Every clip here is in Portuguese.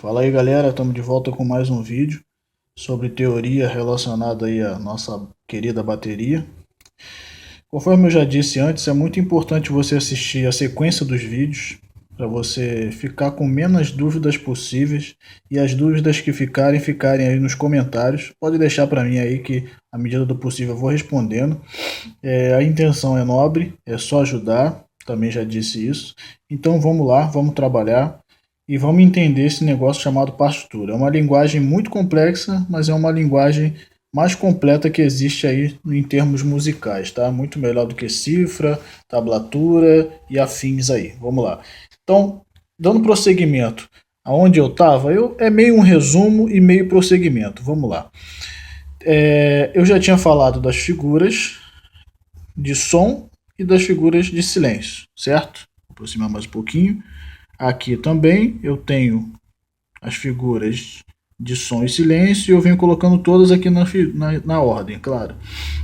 Fala aí galera, estamos de volta com mais um vídeo sobre teoria relacionada aí à nossa querida bateria. Conforme eu já disse antes, é muito importante você assistir a sequência dos vídeos para você ficar com menos dúvidas possíveis e as dúvidas que ficarem aí nos comentários. Pode deixar para mim aí que à medida do possível eu vou respondendo. A intenção é nobre, é só ajudar, também já disse isso. Então vamos lá, vamos trabalhar. E vamos entender esse negócio chamado partitura. É uma linguagem muito complexa, mas é uma linguagem mais completa que existe aí em termos musicais, tá? Muito melhor do que cifra, tablatura e afins aí. Vamos lá. Então, dando prosseguimento aonde eu estava, é meio um resumo e meio prosseguimento. Vamos lá. Eu já tinha falado das figuras de som e das figuras de silêncio, certo? Vou aproximar mais um pouquinho. Aqui também eu tenho as figuras de som e silêncio e eu venho colocando todas aqui na ordem, claro.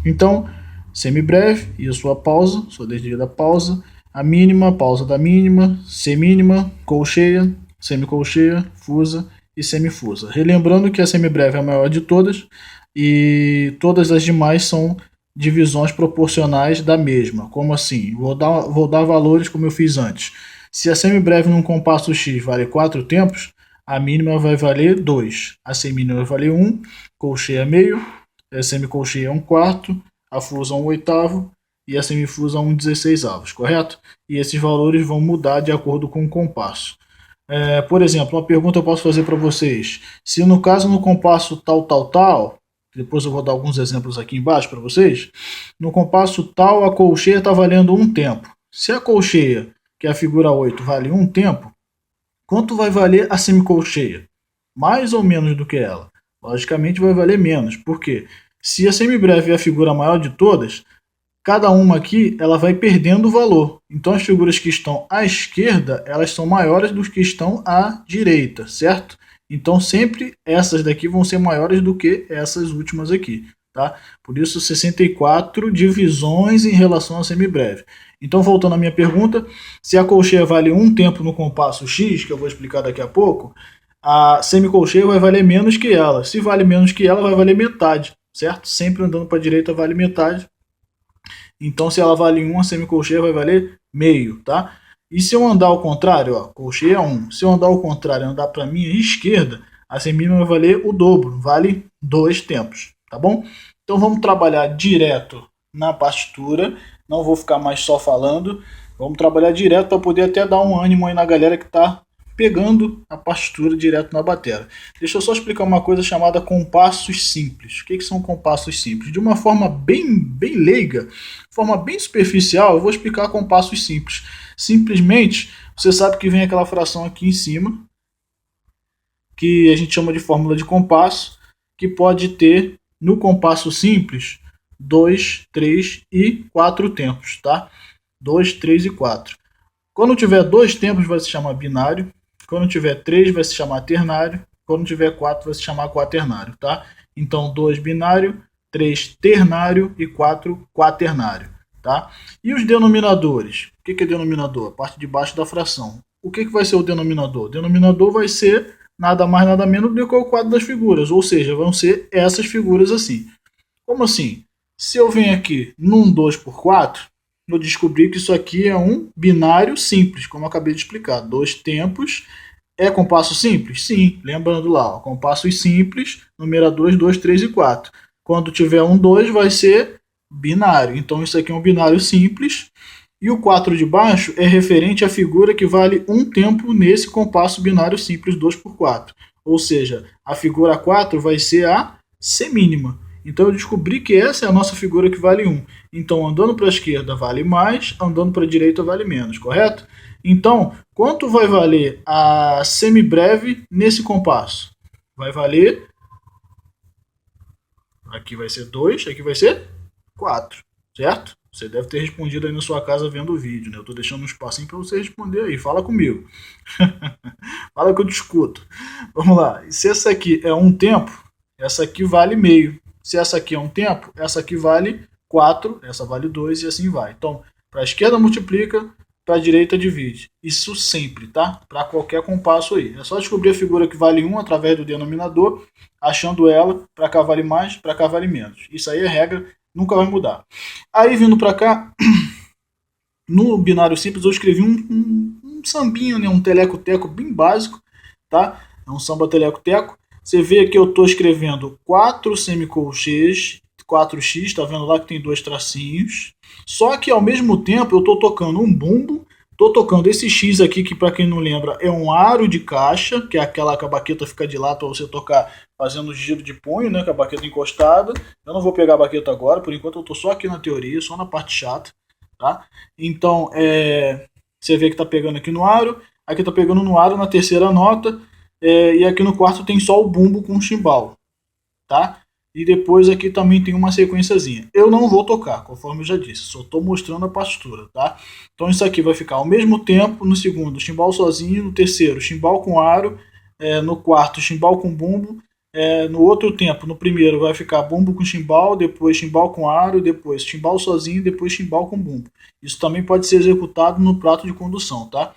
Então, semibreve e a sua pausa, sua devida pausa, a mínima, pausa da mínima, semínima, colcheia, semicolcheia, fusa e semifusa. Relembrando que a semibreve é a maior de todas e todas as demais são divisões proporcionais da mesma. Como assim? Vou dar valores como eu fiz antes. Se a semibreve num compasso X vale 4 tempos, a mínima vai valer 2, a semínima vai valer 1, colcheia meio, a semicolcheia 1/4, a fusa 1/8 e a semifusa 1/16, correto? E esses valores vão mudar de acordo com o compasso. Por exemplo, uma pergunta eu posso fazer para vocês. Se no caso no compasso tal, depois eu vou dar alguns exemplos aqui embaixo para vocês, no compasso tal a colcheia está valendo 1 tempo. Se a colcheia, que é a figura 8, vale 1 tempo, quanto vai valer a semicolcheia? Mais ou menos do que ela? Logicamente vai valer menos. Por quê? Se a semibreve é a figura maior de todas, cada uma aqui ela vai perdendo valor. Então as figuras que estão à esquerda, elas são maiores do que estão à direita, certo? Então sempre essas daqui vão ser maiores do que essas últimas aqui. Tá? Por isso 64 divisões em relação à semibreve. Então, voltando à minha pergunta, se a colcheia vale 1 tempo no compasso X, que eu vou explicar daqui a pouco, a semicolcheia vai valer menos que ela. Se vale menos que ela, vai valer metade, certo? Sempre andando para a direita vale metade. Então, se ela vale 1, a semicolcheia vai valer meio, tá? E se eu andar ao contrário, ó, colcheia 1, se eu andar ao contrário, andar para a minha esquerda, a semínima vai valer o dobro, vale 2 tempos, tá bom? Então, vamos trabalhar direto na partitura. Não vou ficar mais só falando. Vamos trabalhar direto para poder até dar um ânimo aí na galera que está pegando a partitura direto na bateria. Deixa eu só explicar uma coisa chamada compassos simples. O que são compassos simples? De uma forma bem leiga, forma bem superficial, eu vou explicar compassos simples. Simplesmente, você sabe que vem aquela fração aqui em cima, que a gente chama de fórmula de compasso, que pode ter no compasso simples 2, 3 e 4 tempos, tá? 2, 3 e 4. Quando tiver 2 tempos vai se chamar binário, quando tiver 3 vai se chamar ternário, quando tiver 4 vai se chamar quaternário, tá? Então 2 binário, 3 ternário e 4 quaternário, tá? E os denominadores? O que é denominador? A parte de baixo da fração. O que vai ser o denominador? O denominador vai ser nada mais nada menos do que o quadro das figuras, ou seja, vão ser essas figuras assim. Como assim? Se eu venho aqui num 2/4, eu descobri que isso aqui é um binário simples, como eu acabei de explicar. 2 tempos é compasso simples? Sim, lembrando lá, ó, compassos simples, numeradores 2, 3 e 4. Quando tiver um 2 vai ser binário, então isso aqui é um binário simples. E o 4 de baixo é referente à figura que vale 1 tempo nesse compasso binário simples 2/4. Ou seja, a figura 4 vai ser a semínima. Então eu descobri que essa é a nossa figura que vale 1. Então andando para a esquerda vale mais, andando para a direita vale menos, correto? Então, quanto vai valer a semibreve nesse compasso? Vai valer... Aqui vai ser 2, aqui vai ser 4, certo? Você deve ter respondido aí na sua casa vendo o vídeo, né? Eu estou deixando um espacinho para você responder aí, fala comigo. Fala que eu te escuto. Vamos lá, e se essa aqui é 1 tempo, essa aqui vale meio. Se essa aqui é 1 tempo, essa aqui vale 4, essa vale 2 e assim vai. Então, para a esquerda multiplica, para a direita divide. Isso sempre, tá? Para qualquer compasso aí. É só descobrir a figura que vale 1 através do denominador, achando ela, para cá vale mais, para cá vale menos. Isso aí é regra, nunca vai mudar. Aí vindo para cá, no binário simples eu escrevi um sambinho, né? Um teleco-teco bem básico, tá? É um samba teleco-teco. Você vê que eu estou escrevendo 4 semicolchês, 4x, tá vendo lá que tem 2 tracinhos. Só que ao mesmo tempo eu estou tocando um bumbo, estou tocando esse X aqui, que para quem não lembra é um aro de caixa, que é aquela que a baqueta fica de lado para você tocar fazendo giro de punho, né, com a baqueta encostada. Eu não vou pegar a baqueta agora, por enquanto eu estou só aqui na teoria, só na parte chata, tá? Então, você vê que está pegando aqui no aro, aqui está pegando no aro na terceira nota, e aqui no quarto tem só o bumbo com o chimbal, tá? E depois aqui também tem uma sequenciazinha. Eu não vou tocar, conforme eu já disse, só estou mostrando a partitura, tá? Então isso aqui vai ficar ao mesmo tempo, no segundo, chimbal sozinho, no terceiro, chimbal com aro, no quarto, chimbal com bumbo, no outro tempo, no primeiro vai ficar bumbo com chimbal, depois chimbal com aro, depois chimbal sozinho, depois chimbal com bumbo. Isso também pode ser executado no prato de condução, tá?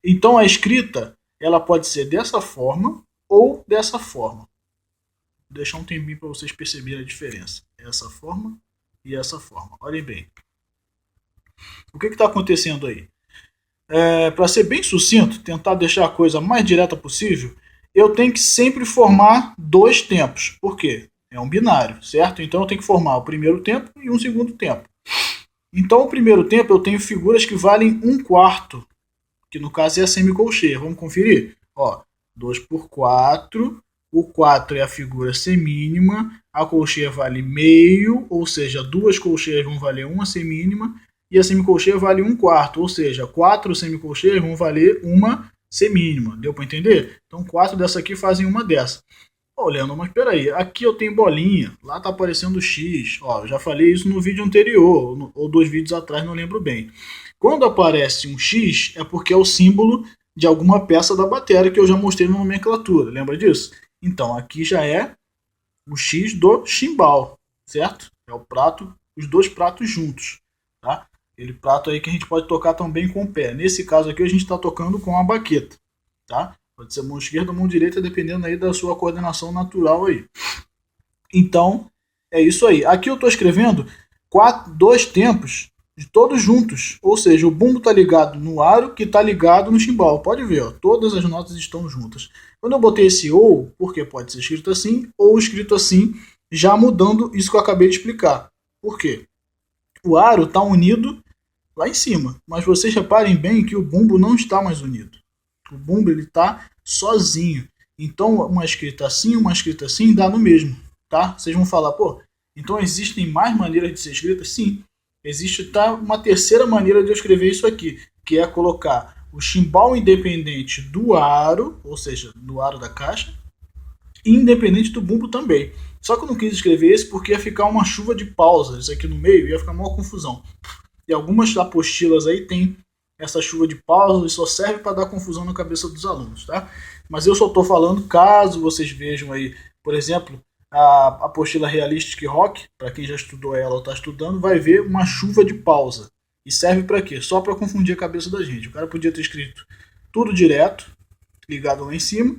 Então a escrita, ela pode ser dessa forma ou dessa forma. Vou deixar um tempinho para vocês perceberem a diferença. Essa forma e essa forma. Olhem bem. O que está acontecendo aí? Para ser bem sucinto, tentar deixar a coisa mais direta possível, eu tenho que sempre formar 2 tempos. Por quê? É um binário, certo? Então eu tenho que formar o primeiro tempo e um segundo tempo. Então o primeiro tempo eu tenho figuras que valem 1/4, que no caso é a semicolcheia. Vamos conferir? Ó, 2 por 4, o 4 é a figura semínima, a colcheia vale meio, ou seja, 2 colcheias vão valer 1 semínima, e a semicolcheia vale 1/4, ou seja, 4 semicolcheias vão valer 1 semínima. Deu para entender? Então 4 dessa aqui fazem uma dessa. Ó, Leandro, mas peraí, aqui eu tenho bolinha, lá tá aparecendo X, ó, eu já falei isso no vídeo anterior, ou 2 vídeos atrás, não lembro bem. Quando aparece um X, é porque é o símbolo de alguma peça da bateria que eu já mostrei na nomenclatura, lembra disso? Então, aqui já é o X do chimbal, certo? É o prato, os 2 pratos juntos, tá? Aquele prato aí que a gente pode tocar também com o pé. Nesse caso aqui, a gente está tocando com a baqueta, tá? Pode ser mão esquerda ou mão direita, dependendo aí da sua coordenação natural aí. Então, é isso aí. Aqui eu estou escrevendo 2 tempos de todos juntos, ou seja, o bumbo está ligado no aro que está ligado no chimbal. Pode ver, ó, todas as notas estão juntas. Quando eu botei esse ou, porque pode ser escrito assim, ou escrito assim, já mudando isso que eu acabei de explicar. Por quê? O aro está unido lá em cima, mas vocês reparem bem que o bumbo não está mais unido. O bumbo ele está sozinho. Então, uma escrita assim, dá no mesmo, tá? Vocês vão falar, pô, então existem mais maneiras de ser escritas? Sim. Existe uma terceira maneira de eu escrever isso aqui, que é colocar o chimbal independente do aro, ou seja, do aro da caixa, e independente do bumbo também. Só que eu não quis escrever esse porque ia ficar uma chuva de pausas aqui no meio, ia ficar uma confusão. E algumas apostilas aí tem essa chuva de pausas e só serve para dar confusão na cabeça dos alunos, tá? Mas eu só estou falando caso vocês vejam aí, por exemplo, a apostila Realistic Rock, para quem já estudou ela ou está estudando, vai ver uma chuva de pausa. E serve para quê? Só para confundir a cabeça da gente. O cara podia ter escrito tudo direto, ligado lá em cima,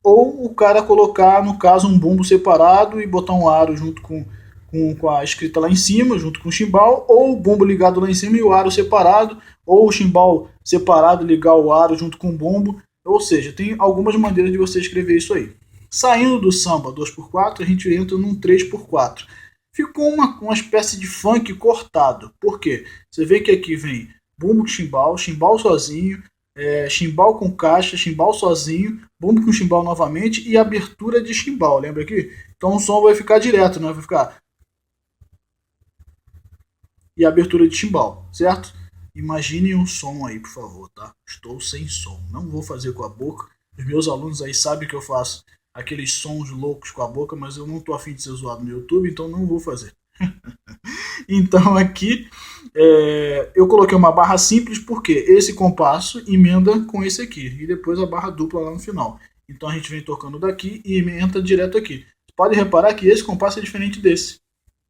ou o cara colocar, no caso, um bumbo separado e botar um aro junto com a escrita lá em cima, junto com o chimbal, ou o bumbo ligado lá em cima e o aro separado, ou o chimbal separado ligar o aro junto com o bumbo. Ou seja, tem algumas maneiras de você escrever isso aí. Saindo do samba 2/4, a gente entra num 3/4. Ficou uma espécie de funk cortado. Por quê? Você vê que aqui vem bumbo com chimbal, chimbal sozinho, chimbal com caixa, chimbal sozinho, bumbo com chimbal novamente e abertura de chimbal. Lembra aqui? Então o som vai ficar direto, né? Vai ficar... E abertura de chimbal, certo? Imaginem um som aí, por favor, tá? Estou sem som. Não vou fazer com a boca. Os meus alunos aí sabem que eu faço aqueles sons loucos com a boca, mas eu não tô afim de ser zoado no YouTube, então não vou fazer. Então aqui eu coloquei uma barra simples porque esse compasso emenda com esse aqui e depois a barra dupla lá no final. Então a gente vem tocando daqui e emenda direto aqui. Pode reparar que esse compasso é diferente desse.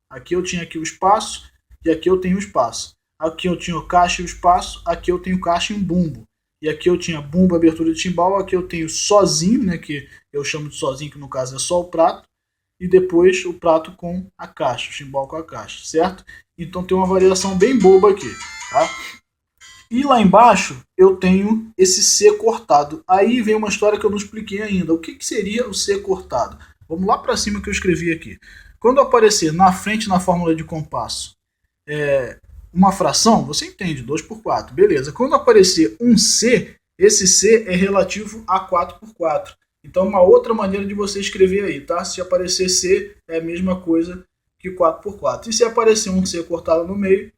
Aqui eu tinha aqui o espaço e aqui eu tenho o espaço. aqui eu tinha o caixa e o espaço, aqui eu tenho caixa e um bumbo. E aqui eu tinha bumbo, abertura de timbal, aqui eu tenho sozinho, né, que eu chamo de sozinho, que no caso é só o prato, e depois o prato com a caixa, o chimbal com a caixa, certo? Então tem uma variação bem boba aqui, tá? E lá embaixo eu tenho esse C cortado. Aí vem uma história que eu não expliquei ainda. O que seria o C cortado? Vamos lá para cima que eu escrevi aqui. Quando aparecer na frente na fórmula de compasso uma fração, você entende, 2 por 4, beleza. Quando aparecer um C, esse C é relativo a 4 por 4. Então uma outra maneira de você escrever aí, tá? Se aparecer C, é a mesma coisa que 4 por 4. E se aparecer um C cortado no meio,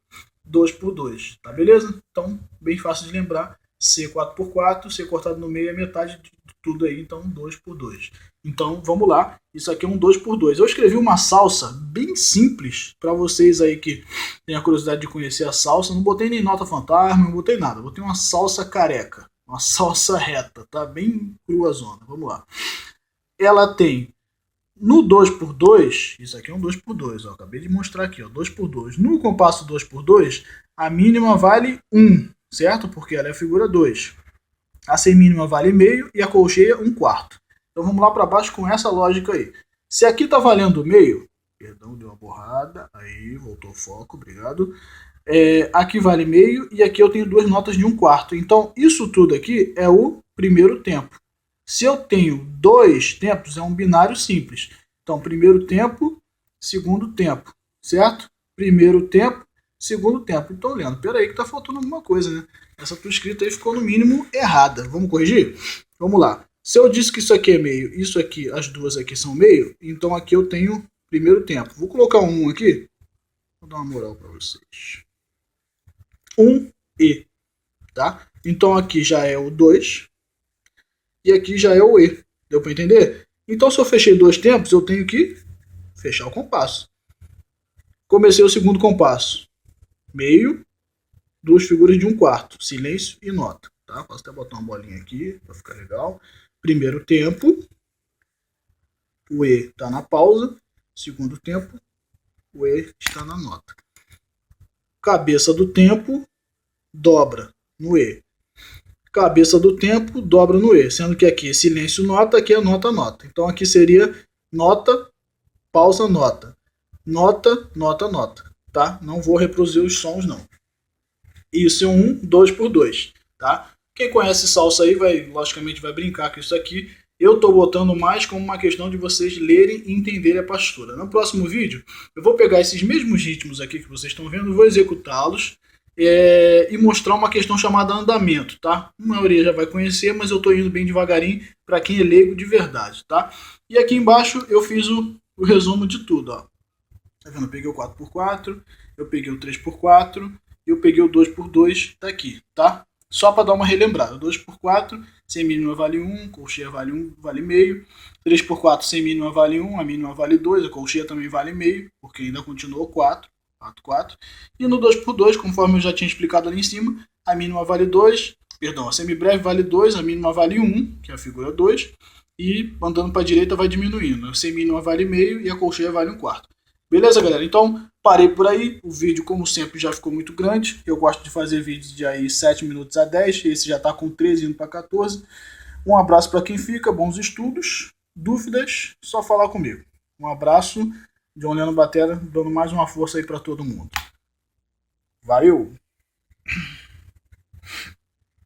2 por 2, tá beleza? Então, bem fácil de lembrar, C 4 por 4, C cortado no meio é metade de tudo aí, então 2 por 2. Então, vamos lá, isso aqui é um 2 por 2. Eu escrevi uma salsa bem simples para vocês aí que têm a curiosidade de conhecer a salsa. Não botei nem nota fantasma, não botei nada. Botei uma salsa careca, uma salsa reta, tá? Bem crua zona. Vamos lá. Ela tem no 2 por 2, isso aqui é um 2 por 2, ó, acabei de mostrar aqui, ó, 2 por 2. No compasso 2 por 2, a mínima vale 1, certo? Porque ela é a figura 2. A semínima vale meio e a colcheia 1/4. Então vamos lá para baixo com essa lógica aí. Se aqui está valendo meio, perdão, deu uma borrada, aí voltou o foco, obrigado. Aqui vale meio e aqui eu tenho duas notas de 1/4. Então isso tudo aqui é o primeiro tempo. Se eu tenho dois tempos, é um binário simples. Então, primeiro tempo, segundo tempo, certo? Primeiro tempo, segundo tempo. Então, Leandro, peraí que está faltando alguma coisa, né? Essa tua escrita aí ficou no mínimo errada. Vamos corrigir? Vamos lá. Se eu disse que isso aqui é meio, isso aqui, as duas aqui são meio, então aqui eu tenho primeiro tempo. Vou colocar um 1 aqui. Vou dar uma moral para vocês. 1 e, tá? Então aqui já é o 2 e aqui já é o e. Deu para entender? Então se eu fechei dois tempos, eu tenho que fechar o compasso. Comecei o segundo compasso. Meio, duas figuras de 1/4, silêncio e nota. Tá? Posso até botar uma bolinha aqui para ficar legal. Primeiro tempo, o E está na pausa. Segundo tempo, o E está na nota. Cabeça do tempo, dobra no E. Cabeça do tempo, dobra no E. Sendo que aqui é silêncio, nota, aqui é nota, nota. Então aqui seria nota, pausa, nota. Nota, nota, nota. Tá? Não vou reproduzir os sons, não. Isso é um 2 por 2. Tá? Quem conhece salsa aí, logicamente vai brincar com isso aqui. Eu estou botando mais como uma questão de vocês lerem e entenderem a partitura. No próximo vídeo, eu vou pegar esses mesmos ritmos aqui que vocês estão vendo, vou executá-los e mostrar uma questão chamada andamento, tá? A maioria já vai conhecer, mas eu estou indo bem devagarinho para quem é leigo de verdade, tá? E aqui embaixo eu fiz o resumo de tudo, ó. Tá vendo? Eu peguei o 4x4, eu peguei o 3x4 e eu peguei o 2x2 daqui, tá? Só para dar uma relembrada. 2x4, sem mínima vale 1, colcheia vale 1, vale meio. 3x4, sem mínima vale 1, a mínima vale 2, a colcheia também vale meio, porque ainda continuou 4. 4, 4. E no 2x2, conforme eu já tinha explicado ali em cima, a mínima vale 2, perdão, a semibreve vale 2, a mínima vale 1, que é a figura 2, e andando para a direita vai diminuindo. A semínima vale meio e a colcheia vale 1/4. Beleza, galera? Então, parei por aí. O vídeo, como sempre, já ficou muito grande. Eu gosto de fazer vídeos de aí 7 minutos a 10. Esse já está com 13, indo para 14. Um abraço para quem fica. Bons estudos. Dúvidas, só falar comigo. Um abraço. John Leandro Batera, dando mais uma força aí para todo mundo. Valeu!